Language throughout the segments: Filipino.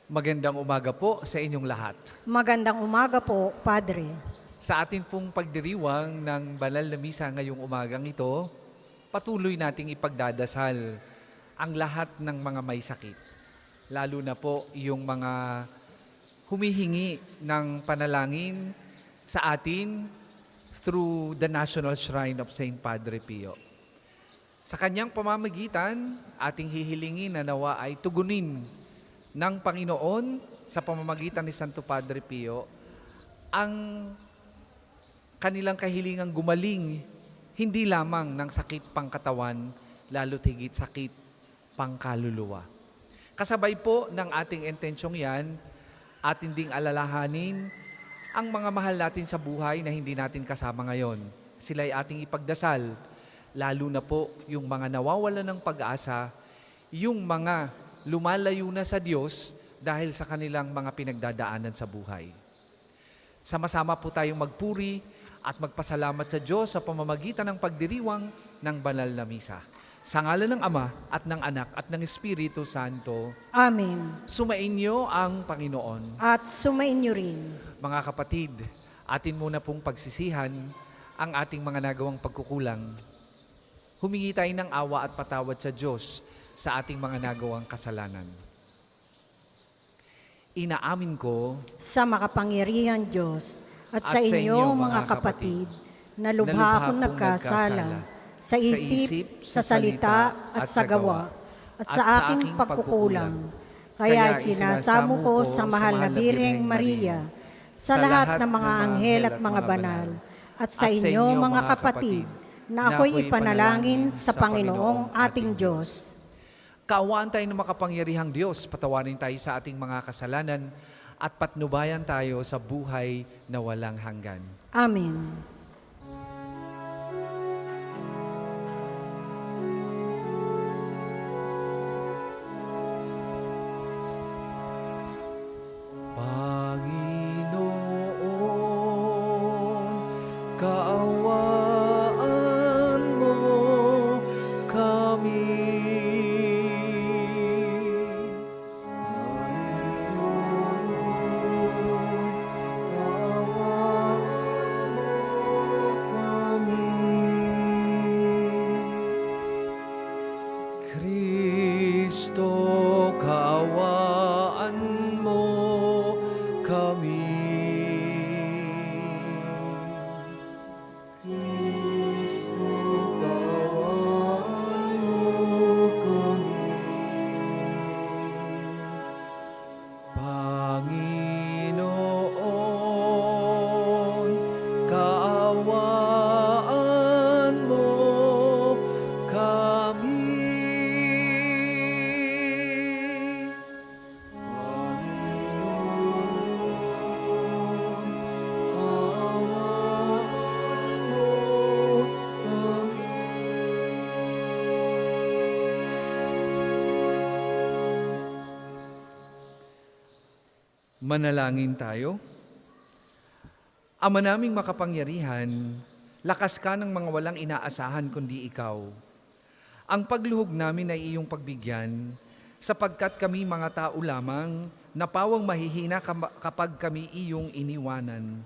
Magandang umaga po sa inyong lahat. Magandang umaga po, Padre. Sa ating pong pagdiriwang ng banal na misa ngayong umagang ito, patuloy nating ipagdadasal ang lahat ng mga may sakit. Lalo na po yung mga humihingi ng panalangin sa atin through the National Shrine of St. Padre Pio. Sa kanyang pamamagitan, ating hihilingin na nawa ay tugunin ng Panginoon sa pamamagitan ni Santo Padre Pio ang kanilang kahilingang gumaling hindi lamang ng sakit pangkatawan, lalo't higit sakit pangkaluluwa. Kasabay po ng ating intensyong yan, atin ding alalahanin ang mga mahal natin sa buhay na hindi natin kasama ngayon. Sila'y ating ipagdasal, lalo na po yung mga nawawalan ng pag-asa, yung mga lumalayo na sa Diyos dahil sa kanilang mga pinagdadaanan sa buhay. Sama-sama po tayong magpuri at magpasalamat sa Diyos sa pamamagitan ng pagdiriwang ng banal na misa. Sa ngalan ng Ama at ng Anak at ng Espiritu Santo. Amen. Sumainyo ang Panginoon. At sumainyo rin. Mga kapatid, atin muna pong pagsisihan ang ating mga nagawang pagkukulang. Humingi tayo ng awa at patawad sa Diyos sa ating mga nagawang kasalanan. Inaamin ko Sa makapangyarihan Diyos at sa inyo mga kapatid na lubha akong nagkasala sa isip, sa salita at sa gawa at sa aking pagkukulang. Kaya sinasamo ko sa mahal na Birheng Maria, sa lahat ng mga anghel at mga banal, at sa inyo mga kapatid na ako'y ipanalangin sa Panginoong ating Diyos. Kaawaan tayo ng makapangyarihang Diyos, patawarin tayo sa ating mga kasalanan at patnubayan tayo sa buhay na walang hanggan. Amen. Panginoon, kaawaan mo kami. Kristo, kaawaan mo kami. Kristo, kaawaan mo kami. Panginoon, kaawaan mo kami. Manalangin tayo. Ama naming makapangyarihan, lakas ka ng mga walang inaasahan kundi ikaw. Ang pagluhog namin ay iyong pagbigyan, sapagkat kami mga tao lamang, napawang mahihina kapag kami iyong iniwanan.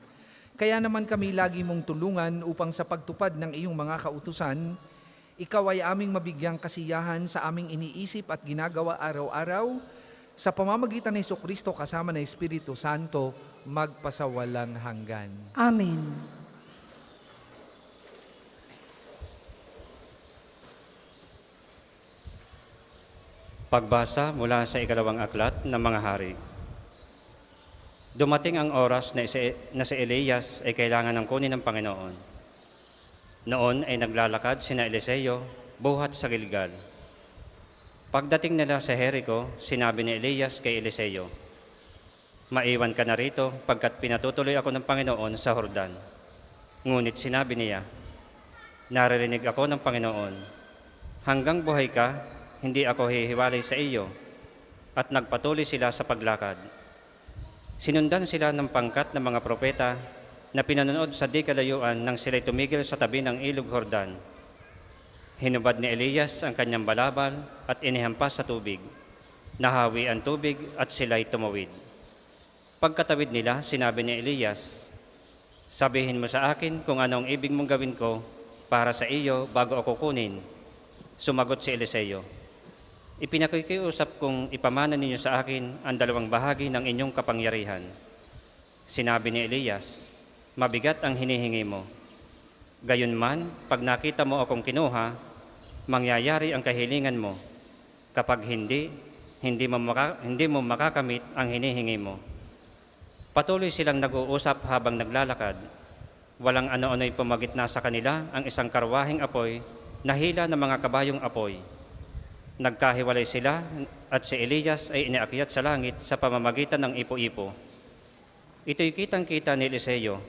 Kaya naman kami lagi mong tulungan upang sa pagtupad ng iyong mga kautusan, ikaw ay aming mabigyang kasiyahan sa aming iniisip at ginagawa araw-araw, sa pamamagitan ng Jesucristo kasama ng Espiritu Santo, magpasawalang hanggan. Amen. Pagbasa mula sa ikalawang aklat ng mga hari. Dumating ang oras na si Elias ay kailangan ng kunin ng Panginoon. Noon ay naglalakad sina Eliseo buhat sa Gilgal. Pagdating nila sa Jericho, sinabi ni Elias kay Eliseo, "Maiwan ka na rito pagkat pinatutuloy ako ng Panginoon sa Jordan." Ngunit sinabi niya, "Naririnig ako ng Panginoon, hanggang buhay ka, hindi ako hihiwalay sa iyo." At nagpatuloy sila sa paglakad. Sinundan sila ng pangkat ng mga propeta na pinanonood sa di kalayuan nang sila'y tumigil sa tabi ng ilog Jordan. Hinubad ni Elias ang kanyang balabal at inihampas sa tubig. Nahawi ang tubig at sila'y tumawid. Pagkatawid nila, sinabi ni Elias, "Sabihin mo sa akin kung anong ibig mong gawin ko para sa iyo bago ako kunin." Sumagot si Eliseo, "Ipinakikiusap kong ipamana ninyo sa akin ang 2 bahagi ng inyong kapangyarihan." Sinabi ni Elias, "Mabigat ang hinihingi mo. Gayunman, pag nakita mo akong kinuha, mangyayari ang kahilingan mo. Kapag hindi mo makakamit ang hinihingi mo." Patuloy silang nag-uusap habang naglalakad. Walang ano-ano'y pumagitna sa kanila ang isang karwaheng apoy na hila ng mga kabayong apoy. Nagkahiwalay sila at si Elias ay inaakyat sa langit sa pamamagitan ng ipo-ipo. Ito'y kitang-kita ni Eliseo,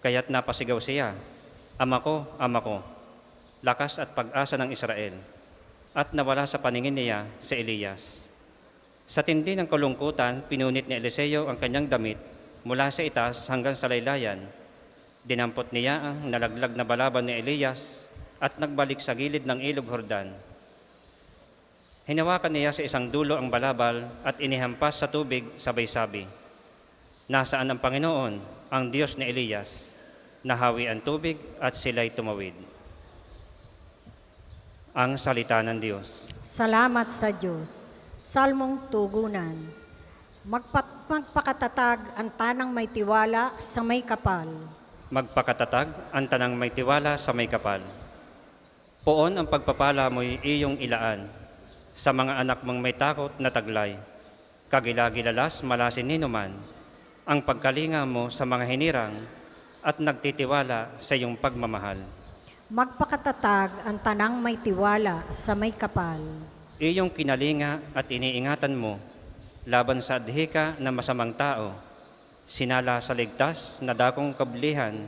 kaya't napasigaw siya, Ama ko, lakas at pag-asa ng Israel." At nawala sa paningin niya si Elias. Sa tindi ng kalungkutan, pinunit ni Eliseo ang kanyang damit mula sa itaas hanggang sa laylayan. Dinampot niya ang nalaglag na balaban ni Elias at nagbalik sa gilid ng ilog Jordan. Hinawakan niya sa isang dulo ang balabal at inihampas sa tubig sabay sabi, "Nasaan ang Panginoon, ang Diyos ni Elias?" Nahawi ang tubig at sila'y tumawid. Ang salita ng Diyos. Salamat sa Diyos. Salmong tugunan. Magpakatatag ang tanang may tiwala sa may kapal. Magpakatatag ang tanang may tiwala sa may kapal. Poon ang pagpapala mo'y iyong ilaan sa mga anak mong may takot na taglay. Kagilagilalas malasin ninuman ang pagkalinga mo sa mga hinirang at nagtitiwala sa iyong pagmamahal. Magpakatatag ang tanang may tiwala sa may kapal. Iyong kinalinga at iniingatan mo laban sa adhika ng masamang tao, sinala sa ligtas na dakong kablihan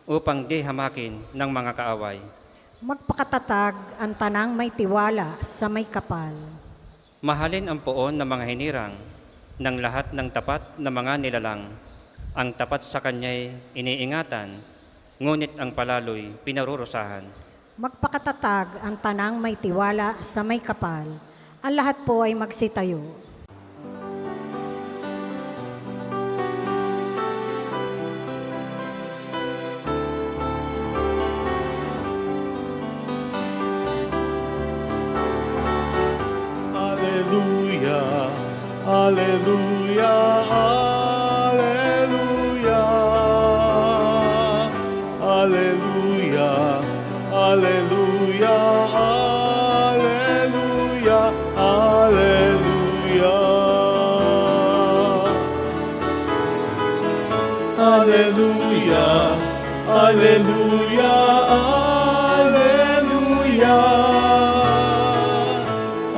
upang di hamakin ng mga kaaway. Magpakatatag ang tanang may tiwala sa may kapal. Mahalin ang poon ng mga hinirang ng lahat ng tapat na mga nilalang. Ang tapat sa kanya'y iniingatan, ngunit ang palalo'y pinarurusahan. Magpakatatag ang tanang may tiwala sa may kapal. Ang lahat po ay magsitayo. Alleluia, alleluia, alleluia, alleluia, alleluia, alleluia, alleluia. Alleluia, alleluia, alleluia.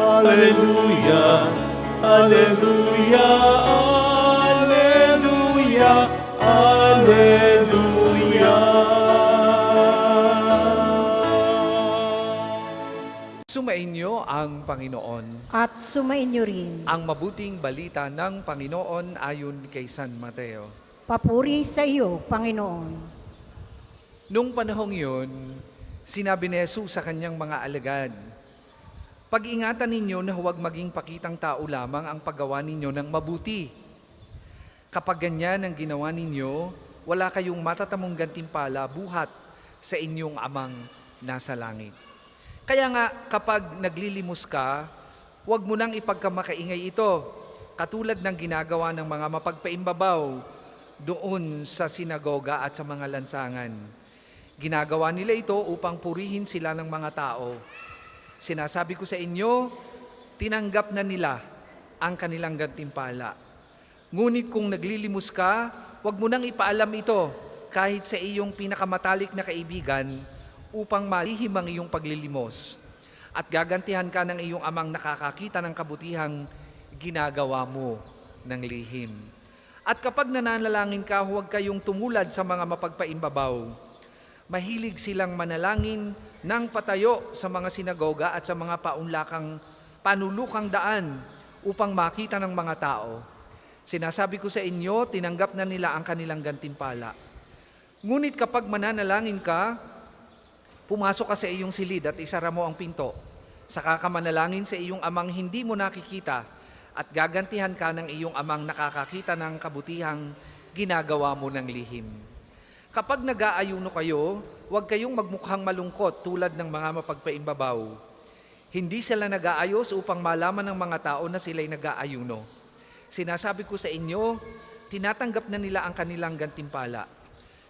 Alleluia, alleluia, alleluia, alleluia. Sumainyo ang Panginoon. At sumainyo rin. Ang mabuting balita ng Panginoon ayon kay San Mateo. Papuri sa iyo, Panginoon. Nung panahong yun, sinabi ni Jesus sa kanyang mga alagad, "Pag-ingatan ninyo na huwag maging pakitang tao lamang ang paggawa ninyo ng mabuti. Kapag ganyan ang ginawa ninyo, wala kayong matatamong gantimpala buhat sa inyong amang nasa langit. Kaya nga, kapag naglilimos ka, huwag mo nang ipagkamakaingay ito, katulad ng ginagawa ng mga mapagpaimbabaw doon sa sinagoga at sa mga lansangan. Ginagawa nila ito upang purihin sila ng mga tao. Sinasabi ko sa inyo, tinanggap na nila ang kanilang gantimpala. Ngunit kung naglilimos ka, huwag mo nang ipaalam ito kahit sa iyong pinakamatalik na kaibigan upang malihim ang iyong paglilimos. At gagantihan ka ng iyong amang nakakakita ng kabutihang ginagawa mo ng lihim. At kapag nananalangin ka, huwag kayong tumulad sa mga mapagpaimbabaw. Mahilig silang manalangin ng patayo sa mga sinagoga at sa mga panulukang daan upang makita ng mga tao. Sinasabi ko sa inyo, tinanggap na nila ang kanilang gantimpala. Ngunit kapag mananalangin ka, pumasok ka sa iyong silid at isara mo ang pinto. Saka ka manalangin sa iyong amang hindi mo nakikita, at gagantihan ka ng iyong amang nakakakita ng kabutihang ginagawa mo ng lihim. Kapag nag-aayuno kayo, huwag kayong magmukhang malungkot tulad ng mga mapagpaimbabaw. Hindi sila nag-aayos upang malaman ng mga tao na sila'y nag-aayuno. Sinasabi ko sa inyo, tinatanggap na nila ang kanilang gantimpala.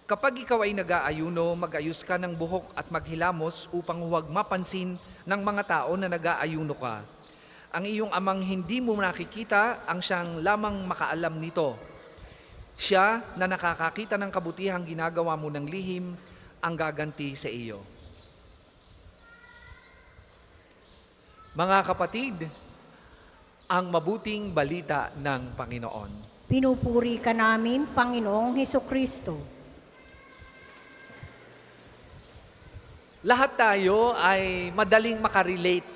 Kapag ikaw ay nag-aayuno, mag-ayos ka ng buhok at maghilamos upang huwag mapansin ng mga tao na nag-aayuno ka. Ang iyong amang hindi mo nakikita, ang siyang lamang makaalam nito. Siya na nakakakita ng kabutihang ginagawa mo ng lihim, ang gaganti sa iyo. Mga kapatid, ang mabuting balita ng Panginoon. Pinupuri ka namin, Panginoong Hesukristo. Lahat tayo ay madaling makarelate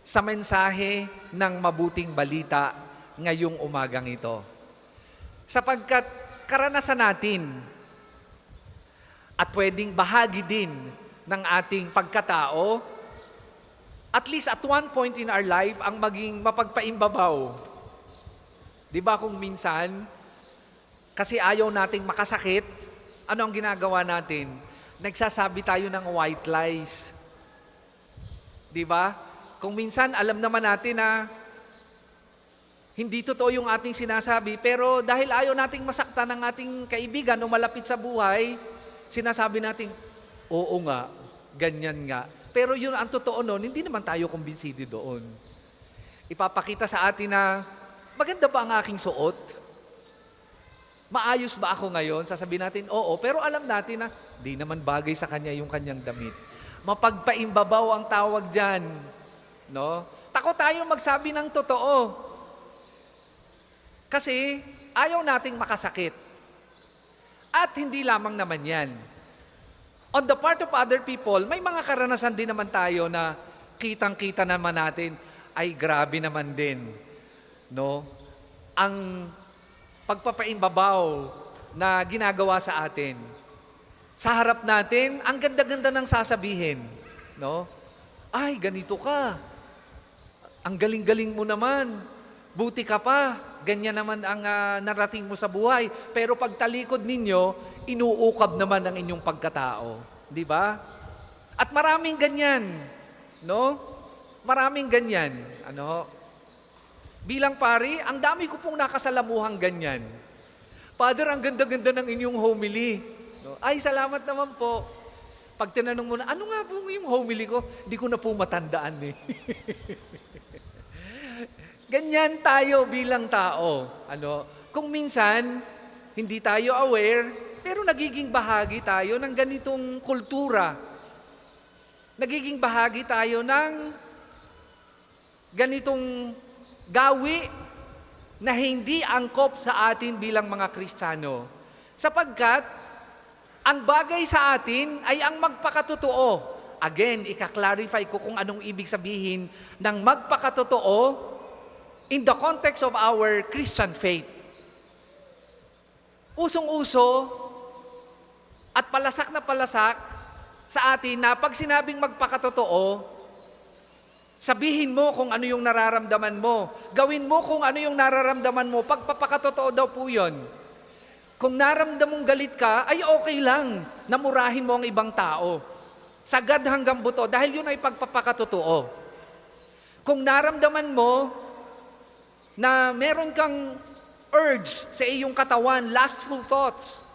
sa mensahe ng mabuting balita ngayong umagang ito. Sapagkat karanasan natin at pwedeng bahagi din ng ating pagkatao, at least at one point in our life, ang maging mapagpaimbabaw. Di ba kung minsan, kasi ayaw nating makasakit, ano ang ginagawa natin? Nagsasabi tayo ng white lies. Di ba? Kung minsan, alam naman natin na hindi totoo yung ating sinasabi, pero dahil ayaw nating masaktan ng ating kaibigan o malapit sa buhay, sinasabi natin, oo nga, ganyan nga. Pero yun ang totoo nun, hindi naman tayo kumbinsido doon. Ipapakita sa atin na, maganda ba ang aking suot? Maayos ba ako ngayon? Sasabihin natin, oo. Pero alam natin na, di naman bagay sa kanya yung kanyang damit. Mapagpaimbabaw ang tawag dyan. No? Takot tayo magsabi ng totoo. Kasi ayaw nating makasakit. At hindi lamang naman yan. On the part of other people, may mga karanasan din naman tayo na kitang-kita naman natin, ay grabe naman din. No? Ang pagpapaimbabaw na ginagawa sa atin. Sa harap natin, ang ganda-ganda ng sasabihin. No? Ay, ganito ka. Ang galing-galing mo naman. Buti ka pa. Ganyan naman ang narating mo sa buhay. Pero pagtalikod ninyo, inuukab naman ang inyong pagkatao. Di ba? At maraming ganyan. No? Maraming ganyan. Ano? Bilang pari, ang dami ko pong nakasalamuhang ganyan. Father, ang ganda-ganda ng inyong homily. No? Ay, salamat naman po. Pag tinanong mo na, ano nga po yung homily ko? Hindi ko na po matandaan eh. Ganyan tayo bilang tao. Ano? Kung minsan, hindi tayo aware, pero nagiging bahagi tayo ng ganitong kultura. Nagiging bahagi tayo ng ganitong gawi na hindi angkop sa atin bilang mga Kristiyano. Sapagkat, ang bagay sa atin ay ang magpakatotoo. Again, ika-clarify ko kung anong ibig sabihin ng magpakatotoo in the context of our Christian faith. Usong-uso at palasak na palasak sa atin na pag sinabing magpakatotoo, sabihin mo kung ano yung nararamdaman mo. Gawin mo kung ano yung nararamdaman mo. Pagpapakatotoo daw po yun. Kung naramdam mong galit ka, ay okay lang na murahin mo ang ibang tao. Sagad hanggang buto, dahil yun ay pagpapakatotoo. Kung naramdaman mo na meron kang urge sa iyong katawan, lustful thoughts,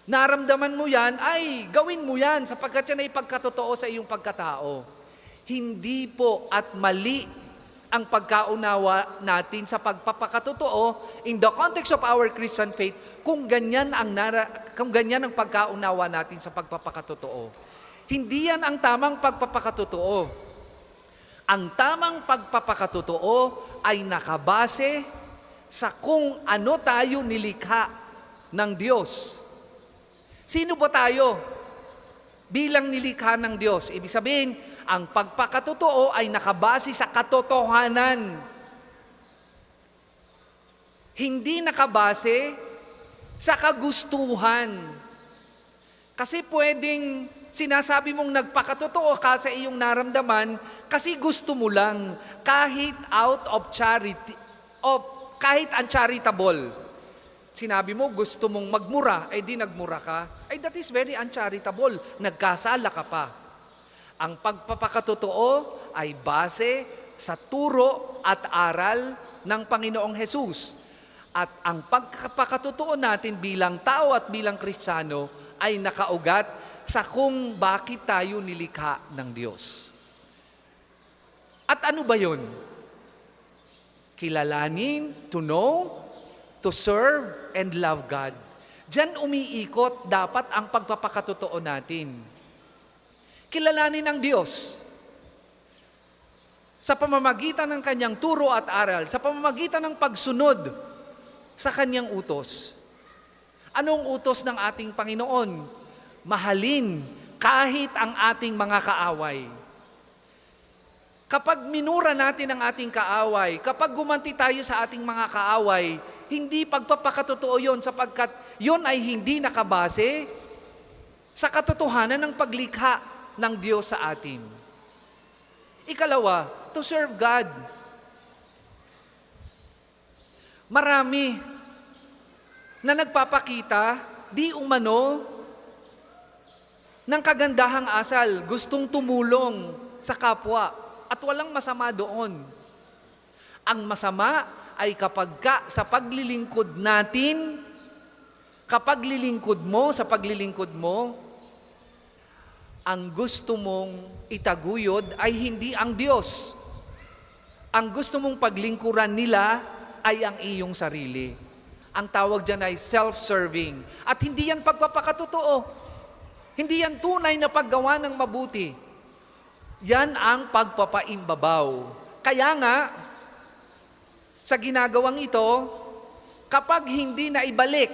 naramdaman mo yan, ay gawin mo yan sapagkat yan ay pagkatotoo sa iyong pagkatao. Hindi po at mali ang pagkaunawa natin sa pagpapakatotoo in the context of our Christian faith kung ganyan ang pagkaunawa natin sa pagpapakatotoo. Hindi yan ang tamang pagpapakatotoo. Ang tamang pagpapakatotoo ay nakabase sa kung ano tayo nilikha ng Diyos. Sino ba tayo bilang nilikha ng Diyos? Ibig sabihin, ang pagpakatotoo ay nakabase sa katotohanan. Hindi nakabase sa kagustuhan. Kasi pwedeng Sinasabi mong nagpakatotoo ka sa iyong naramdaman kasi gusto mo lang, kahit out of charity, kahit uncharitable. Sinabi mo gusto mong magmura, ay di nagmura ka. Ay that is very uncharitable. Nagkasala ka pa. Ang pagpapakatotoo ay base sa turo at aral ng Panginoong Hesus. At ang pagpapakatotoo natin bilang tao at bilang Kristiyano ay nakaugat sa kung bakit tayo nilikha ng Diyos. At ano ba yun? Kilalanin, to know, to serve, and love God. Diyan umiikot dapat ang pagpapakatotoo natin. Kilalanin ang Diyos sa pamamagitan ng kanyang turo at aral, sa pamamagitan ng pagsunod sa kanyang utos. Anong utos ng ating Panginoon? Mahalin kahit ang ating mga kaaway. Kapag minura natin ang ating kaaway, kapag gumanti tayo sa ating mga kaaway, hindi pagpapakatotoo yon sapagkat yon ay hindi nakabase sa katotohanan ng paglikha ng Diyos sa atin. Ikalawa, to serve God. Marami na nagpapakita, di umano, ng kagandahang asal, gustong tumulong sa kapwa at walang masama doon. Ang masama ay kapag sa paglilingkod natin, kapag lilingkod mo, sa paglilingkod mo, ang gusto mong itaguyod ay hindi ang Diyos. Ang gusto mong paglingkuran nila ay ang iyong sarili. Ang tawag dyan ay self-serving. At hindi yan pagpapakatotoo. Hindi yan tunay na paggawa ng mabuti. Yan ang pagpapaimbabaw. Kaya nga, sa ginagawang ito, kapag hindi na ibalik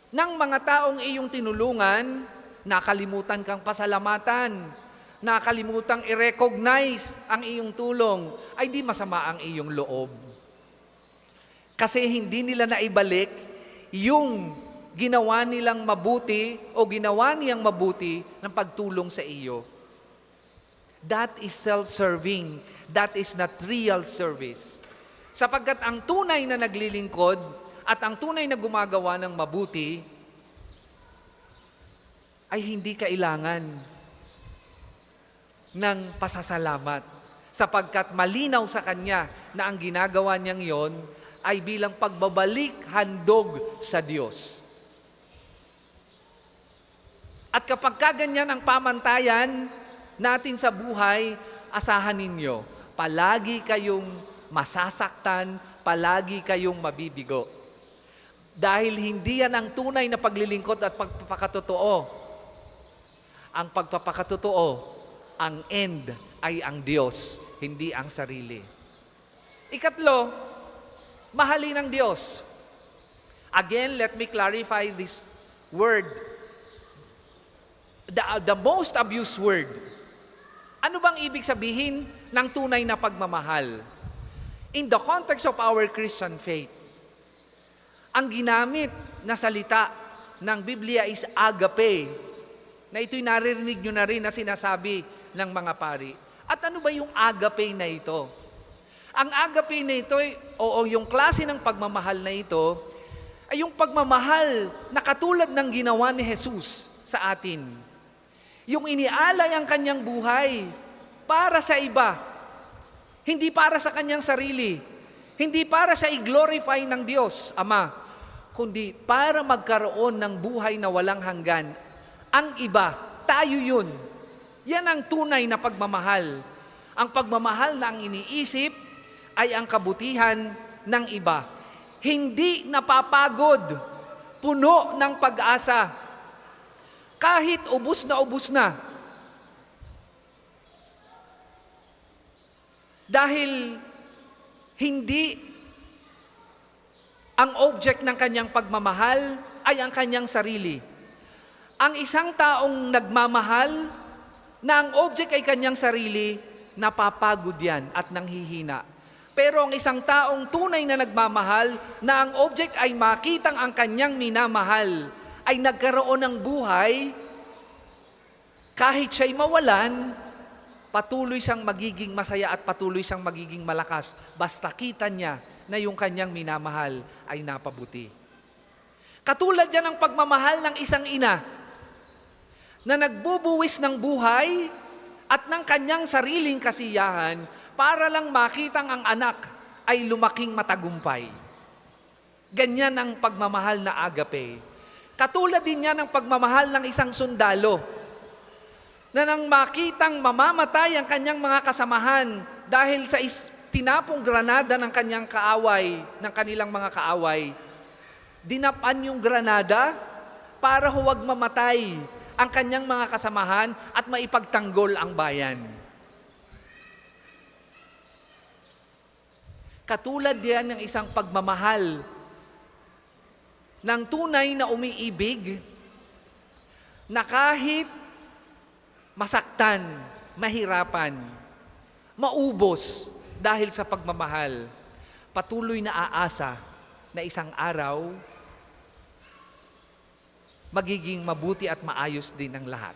ng mga taong iyong tinulungan, nakalimutan kang pasalamatan, nakalimutang i-recognize ang iyong tulong, ay di masama ang iyong loob. Kasi hindi nila naibalik yung ginawa nilang mabuti o ginawa niyang mabuti ng pagtulong sa iyo. That is self-serving. That is not real service. Sapagkat ang tunay na naglilingkod at ang tunay na gumagawa ng mabuti ay hindi kailangan ng pasasalamat. Sapagkat malinaw sa kanya na ang ginagawa niyang yon ay bilang pagbabalik handog sa Diyos. At kapag kaganyan ang pamantayan natin sa buhay, asahan ninyo, palagi kayong masasaktan, palagi kayong mabibigo. Dahil hindi yan ang tunay na paglilingkod at pagpapakatotoo. Ang pagpapakatotoo, ang end ay ang Diyos, hindi ang sarili. Ikatlo, mahalin ang Diyos. Again, let me clarify this word. The most abused word. Ano bang ibig sabihin ng tunay na pagmamahal? In the context of our Christian faith, ang ginamit na salita ng Biblia is agape, na ito'y naririnig nyo na rin na sinasabi ng mga pari. At ano ba yung agape na ito? Ang agape na ito, o yung klase ng pagmamahal na ito, ay yung pagmamahal na katulad ng ginawa ni Jesus sa atin. Yung inialay ang kanyang buhay para sa iba, hindi para sa kanyang sarili, hindi para sa i-glorify ng Diyos, Ama, kundi para magkaroon ng buhay na walang hanggan. Ang iba, tayo yun. Yan ang tunay na pagmamahal. Ang pagmamahal na ang iniisip ay ang kabutihan ng iba. Hindi napapagod, puno ng pag-asa. Kahit ubos na. Dahil hindi ang object ng kanyang pagmamahal ay ang kanyang sarili. Ang isang taong nagmamahal na ang object ay kanyang sarili, napapagod yan at nanghihina. Pero ang isang taong tunay na nagmamahal na ang object ay makitang ang kanyang minamahal, ay nagkaroon ng buhay Kahit siya'y mawalan, patuloy siyang magiging masaya at patuloy siyang magiging malakas basta kita niya na yung kanyang minamahal ay napabuti. Katulad yan ng pagmamahal ng isang ina na nagbubuwis ng buhay at ng kanyang sariling kasiyahan para lang makitang ang anak ay lumaking matagumpay. Ganyan ang pagmamahal na agape. Katulad din yan ng pagmamahal ng isang sundalo na nang makitang mamamatay ang kanyang mga kasamahan dahil sa tinapong granada ng kanyang kaaway, ng kanilang mga kaaway, dinapan yung granada para huwag mamatay ang kanyang mga kasamahan at maipagtanggol ang bayan. Katulad yan ng isang pagmamahal ng tunay na umiibig na kahit masaktan, mahirapan, maubos dahil sa pagmamahal, patuloy na aasa na isang araw magiging mabuti at maayos din ang lahat.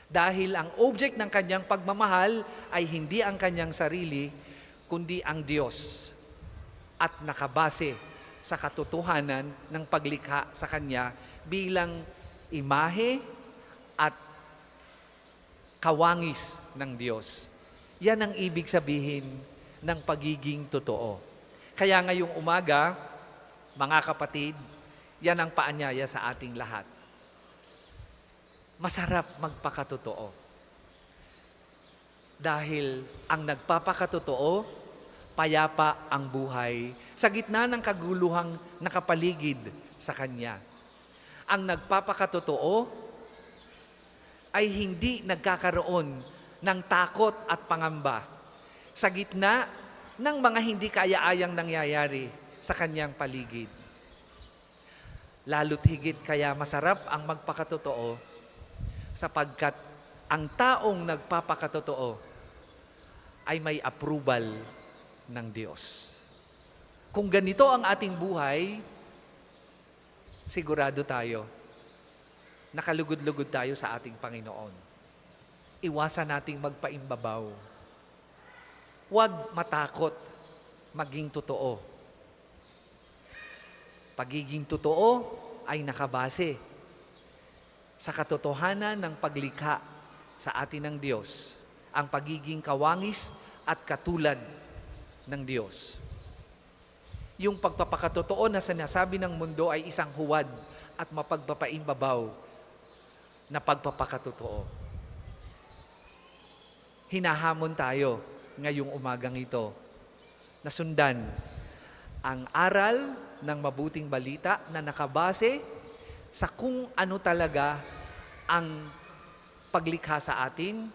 Dahil ang object ng kanyang pagmamahal ay hindi ang kanyang sarili, kundi ang Diyos at nakabase sa katotohanan ng paglikha sa Kanya bilang imahe at kawangis ng Diyos. Yan ang ibig sabihin ng pagiging totoo. Kaya ngayong umaga, mga kapatid, yan ang paanyaya sa ating lahat. Masarap magpakatotoo. Dahil ang nagpapakatotoo, payapa ang buhay sa gitna ng kaguluhang nakapaligid sa Kanya. Ang nagpapakatotoo ay hindi nagkakaroon ng takot at pangamba sa gitna ng mga hindi kaya-ayang nangyayari sa Kanyang paligid. Lalo't higit kaya masarap ang magpakatotoo sapagkat ang taong nagpapakatotoo ay may approval ng Diyos. Kung ganito ang ating buhay, sigurado tayo, nakalugod-lugod tayo sa ating Panginoon. Iwasan nating magpaimbabaw. Huwag matakot maging totoo. Pagiging totoo ay nakabase sa katotohanan ng paglikha sa atin ng Diyos, ang pagiging kawangis at katulad ng Diyos. Yung pagpapakatotoo na sinasabi ng mundo ay isang huwad at mapagpapaimbabaw na pagpapakatotoo. Hinahamon tayo ngayong umagang ito na sundan ang aral ng mabuting balita na nakabase sa kung ano talaga ang paglikha sa atin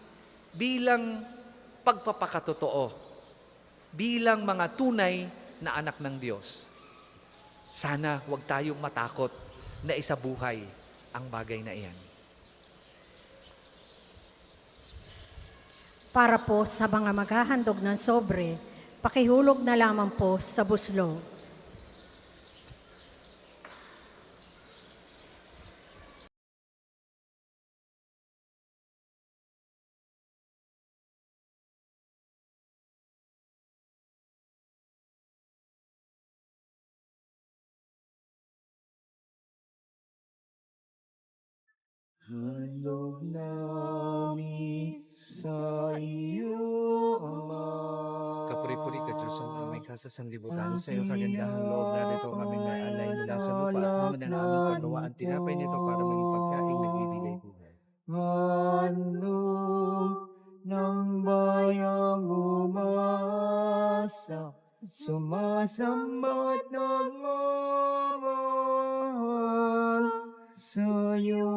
bilang pagpapakatotoo, bilang mga tunay na anak ng Diyos. Sana huwag tayong matakot na isabuhay ang bagay na iyan. Para po sa mga maghahandog ng sobre, pakihulog na lamang po sa buslo. Handog namin sa iyo, Ama. Kapuri-puri ka, Diyos, ang may kasasanlibutan sa iyo, kagandahan loob na nito kami may alay mula sa lupa at naman ang aming pagawaan. Tinapay nito para maging pagkain nagbibigay buhay. Handog ng bayang umasa, sumasamba at nagmamahal sa iyo.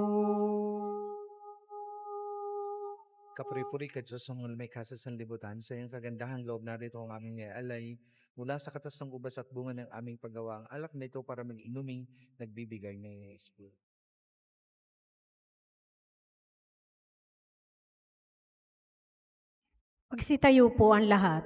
Kapuri-puri ka, Diyos, ang may kasasanlibutan sa iyong kagandahang loob na rito ang aming may alay mula sa katas ng ubas at bunga ng aming paggawa. Ang alak na ito para mag-inuming nagbibigay ng Espiritu. Magsitayo po ang lahat.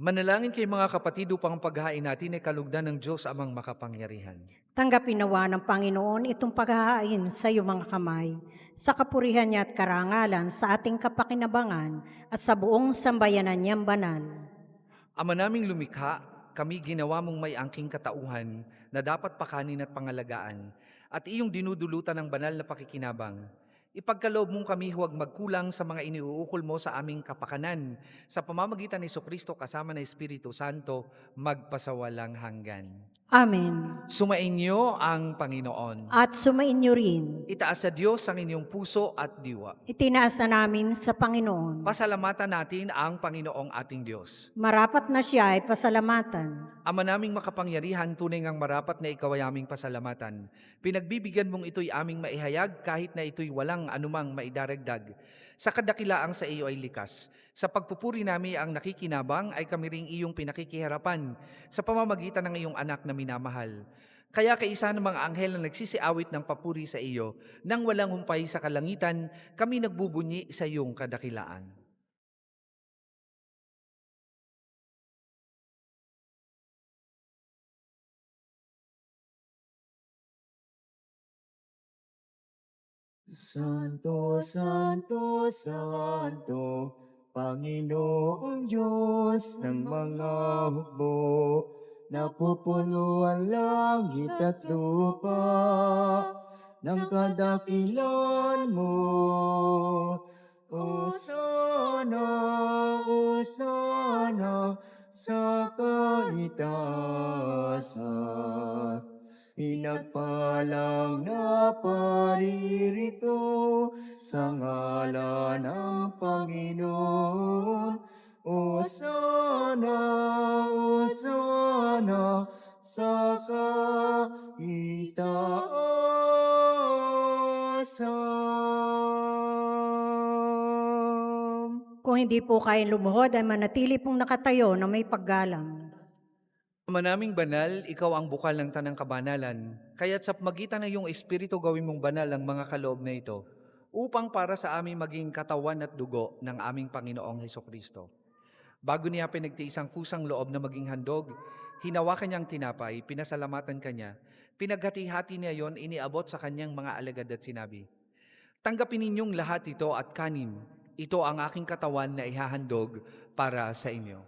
Manalangin kayo mga kapatid upang ang paghahain natin ay kalugdan ng Diyos amang makapangyarihan. Tanggapin nawa ng Panginoon itong paghahain sa iyong mga kamay, sa kapurihan niya at karangalan sa ating kapakinabangan at sa buong sambayanan niyang banal. Ama naming lumikha, kami ginawa mong may angking katauhan na dapat pakanin at pangalagaan, at iyong dinudulutan ng banal na pakikinabang. Ipagkaloob mong kami huwag magkulang sa mga iniuukol mo sa aming kapakanan, sa pamamagitan ni Jesucristo kasama ng Espiritu Santo, magpasawalang hanggan. Amen. Sumainyo ang Panginoon. At sumainyo rin. Itaas sa Diyos ang inyong puso at diwa. Itinaas na namin sa Panginoon. Pasalamatan natin ang Panginoong ating Diyos. Marapat na siya ay pasalamatan. Ama naming makapangyarihan, tunay ngang marapat na ikaw ay aming pasalamatan. Pinagbibigyan mong ito'y aming maihayag kahit na ito'y walang anumang maidaragdag. Sa kadakilaang sa iyo ay likas. Sa pagpupuri namin ang nakikinabang ay kami ring iyong pinakikiharapan sa pamamagitan ng iyong anak na minamahal. Kaya kaisa ng mga anghel na nagsisiawit ng papuri sa iyo, nang walang humpay sa kalangitan, kami nagbubunyi sa iyong kadakilaan. Santo, Santo, Santo, Panginoong Diyos ng mga hukbo, napupuno ang langit at lupa ng kadakilan mo. O sana sa kaitaasan. Pinagpalang na paririto sa ngalan ng Panginoon. O sana sa kaitaasan. Kung hindi po kayo lumuhod, ay manatili pong nakatayo na may paggalang. Ama naming banal, ikaw ang bukal ng tanang kabanalan, kaya't sa magitan ng iyong Espiritu gawin mong banal ang mga kaloob na ito, upang para sa amin maging katawan at dugo ng aming Panginoong Hesukristo. Bago niya pinagtiisang kusang loob na maging handog, hinawakan niyang tinapay, pinasalamatan kanya, pinaghati-hati niya yon, iniabot sa kanyang mga alagad at sinabi, "Tanggapin ninyong lahat ito at kanin, ito ang aking katawan na ihahandog para sa inyo."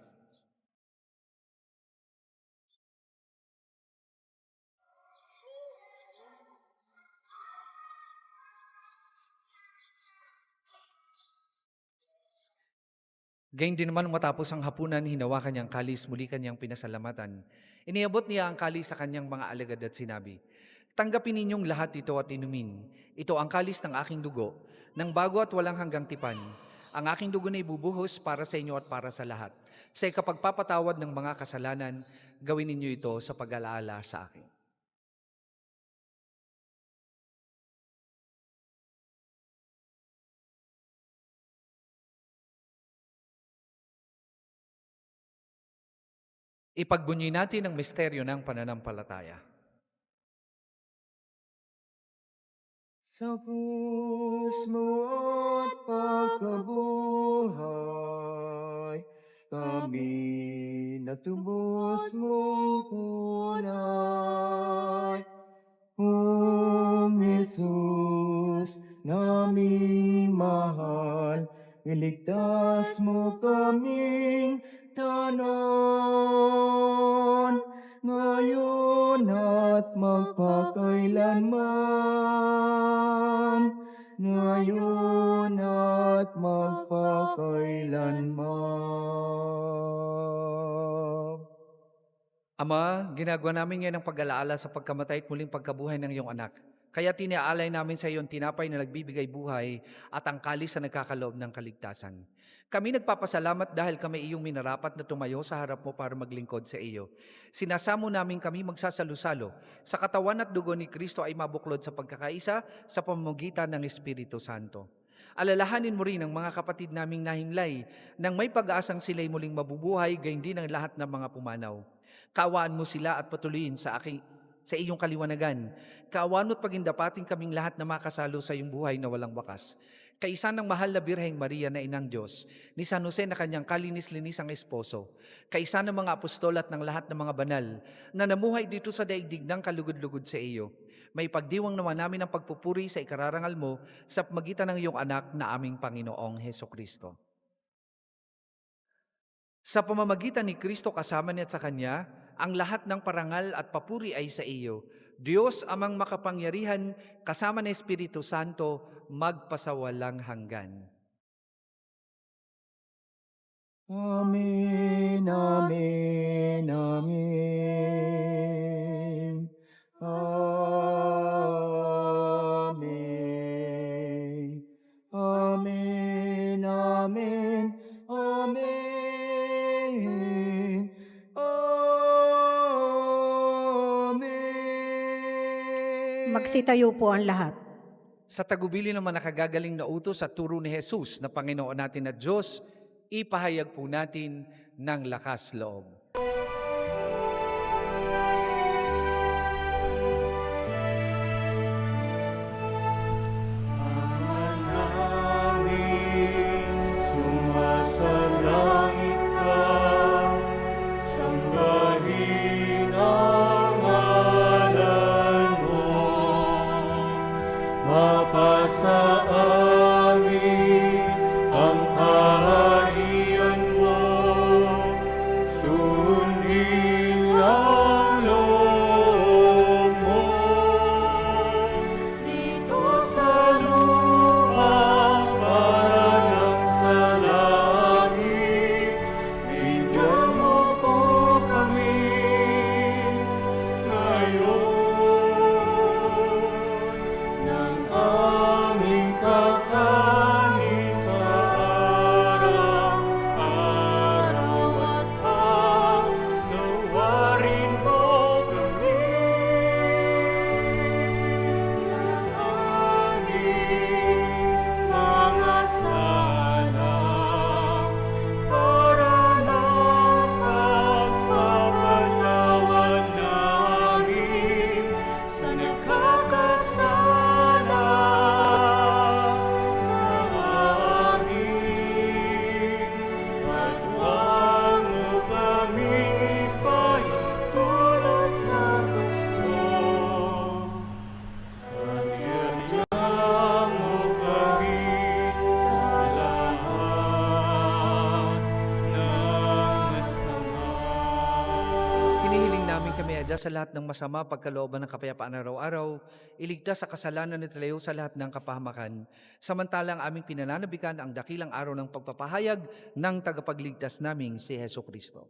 Gayun din naman matapos ang hapunan, hinawakan niyang kalis, muli kanyang pinasalamatan. Iniabot niya ang kalis sa kanyang mga alagad at sinabi, "Tanggapin ninyong lahat ito at inumin. Ito ang kalis ng aking dugo, ng bago at walang hanggang tipan. Ang aking dugo na ibubuhos para sa inyo at para sa lahat. Sa ikapagpapatawad ng mga kasalanan, gawin ninyo ito sa pag-alaala sa akin." Ipagbunyi natin ang misteryo ng pananampalataya. Sa krus mo at pagkabuhay, kami natubos mong tunay. O Jesus, naming mahal, iligtas mo kaming tanan, ngayon at magpakailanman. Ngayon at magpakailanman. Ama, ginagawa namin ngayon ang pag-alaala sa pagkamatay at muling pagkabuhay ng iyong anak. Kaya tiniaalay namin sa iyo ang tinapay na nagbibigay buhay at ang kalis na nagkakaloob ng kaligtasan. Kami nagpapasalamat dahil kami iyong minarapat na tumayo sa harap mo para maglingkod sa iyo. Sinasamo namin kami magsasalo-salo sa katawan at dugo ni Kristo ay mabuklod sa pagkakaisa sa pamamagitan ng Espiritu Santo. Alalahanin mo rin ang mga kapatid naming nahimlay nang may pag-aasang sila'y muling mabubuhay, gayon din ang lahat ng mga pumanaw. Kaawaan mo sila at patuloyin sa iyong kaliwanagan. Kaawaan mo at pagindapating kaming lahat na makasalo sa iyong buhay na walang wakas. kaisa ng mahal na Birheng Maria na Inang Diyos, ni San Jose na kanyang kalinis-linisang esposo, kaisa ng mga apostol at ng lahat ng mga banal na namuhay dito sa daigdig ng kalugod-lugod sa iyo, may pagdiwang naman namin ang pagpupuri sa ikararangal mo sa magitan ng iyong anak na aming Panginoong Heso Kristo. Sa pamamagitan ni Kristo kasama niya at sa Kanya, ang lahat ng parangal at papuri ay sa iyo, Diyos amang makapangyarihan kasama ng Espiritu Santo, magpasawalang hanggan. Amen, amen, amen. Amen. Amen, amen, amen. Amen. Magsitayo po ang lahat. Sa tagubili naman nakagagaling na utos at turo ni Jesus na Panginoon natin at Diyos, ipahayag po natin ng lakas loob. Sumasalangit ka, sambahin ang ngalan mo. Mapasa amin ang kaharian mo, sundin ang loob mo. Dito sa lupa, parang sa langit, bigyan mo po kami ngayon ng aming kakanin sa araw-araw at paglawarin mo kami sa aming mga sala para na pagpapatawad namin sa nagkakasala sa amin. At huwag mo kaming ipahintulot sa tukso. Pagyadyan mo kami sa lahat ng masama. Hinihiling namin kami adya sa lahat ng masama, pagkalooban ng kapayapaan araw-araw, iligtas sa kasalanan at ilayo sa lahat ng kapahamakan. Samantalang aming pinananabikan ang dakilang araw ng pagpapahayag ng tagapagligtas naming si Heso Kristo.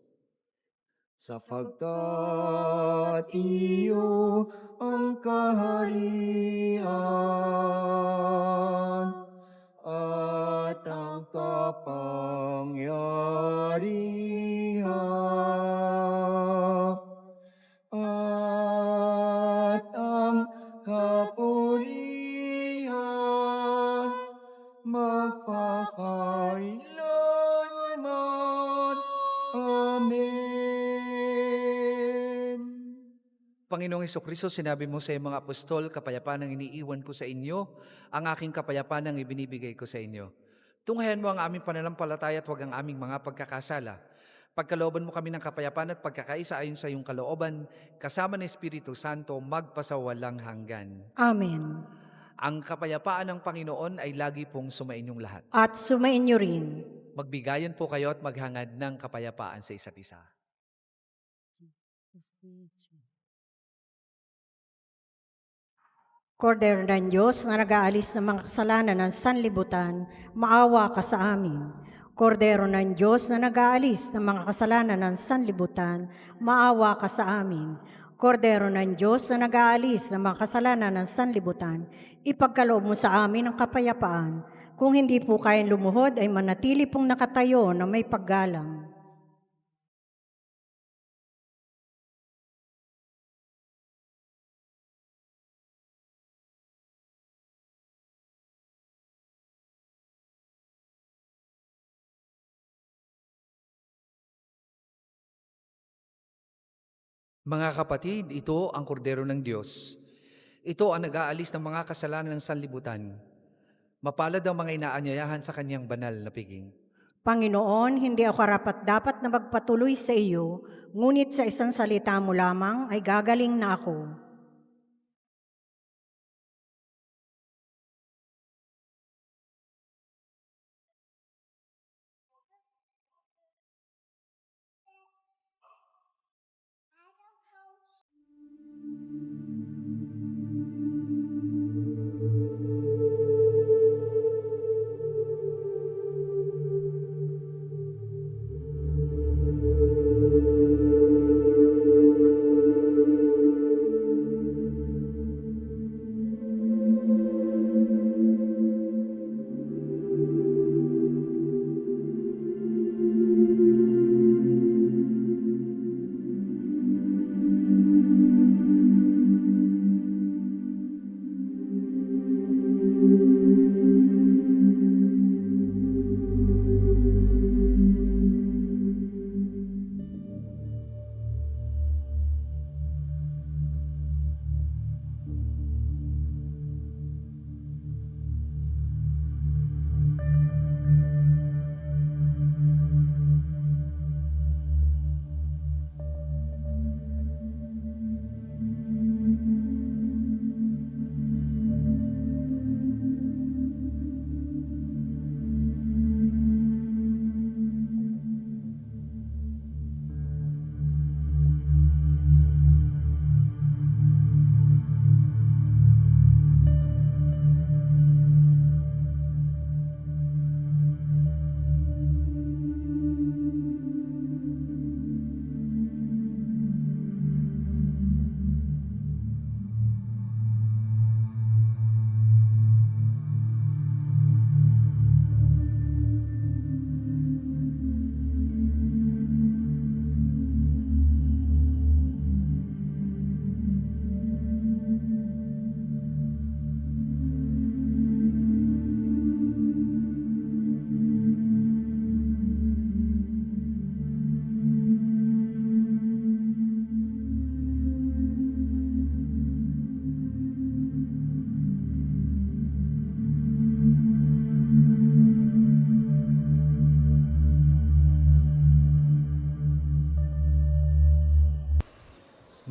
Sapagkat iyo ang kaharian at ang kapangyarihan at ang kapurihan magpakailanman. Amen. Panginoong Hesukristo, sinabi mo sa iyong mga apostol, kapayapaan ang iniiwan ko sa inyo, ang aking kapayapaan ang ibinibigay ko sa inyo. Tunghayan mo ang aming pananampalataya at huwag ang aming mga pagkakasala. Pagkalooban mo kami ng kapayapaan at pagkakaisa ayon sa iyong kalooban, kasama ng Espiritu Santo, magpasawalang hanggan. Amen. Ang kapayapaan ng Panginoon ay lagi pong sumainyong lahat. At sumainyo rin. Magbigayan po kayo at maghangad ng kapayapaan sa isa't isa. Kordero ng Diyos na nag-aalis ng mga kasalanan ng sanlibutan, maawa ka sa amin. Kordero ng Diyos na nag-aalis ng mga kasalanan ng sanlibutan, maawa ka sa amin. Kordero ng Diyos na nag-aalis ng mga kasalanan ng sanlibutan, ipagkaloob mo sa amin ang kapayapaan. Kung hindi po kayang lumuhod, ay manatili pong nakatayo na may paggalang. Mga kapatid, ito ang kordero ng Diyos. Ito ang nag-aalis ng mga kasalanan ng sanlibutan. Mapalad ang mga inaanyayahan sa kanyang banal na piging. Panginoon, hindi ako karapat-dapat na magpatuloy sa iyo, ngunit sa isang salita mo lamang ay gagaling na ako.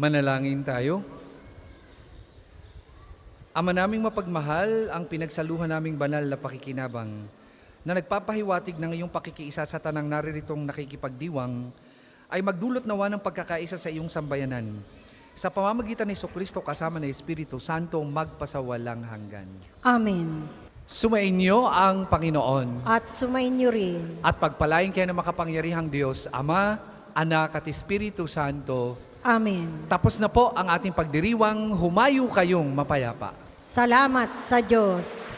Manalangin tayo. Ama naming mapagmahal, ang pinagsaluhan naming banal na pakikinabang na nagpapahiwatig ng iyong pakikiisa sa tanang nariritong nakikipagdiwang ay magdulot nawa ng pagkakaisa sa iyong sambayanan. Sa pamamagitan ni Jesucristo kasama ng Espiritu Santo magpasawalang hanggan. Amen. Sumainyo ang Panginoon At sumainyo rin. at pagpalain kayo ng makapangyarihang Diyos, Ama, Anak at Espiritu Santo. Amen. Tapos na po ang ating pagdiriwang, humayo kayong mapayapa. Salamat sa Diyos.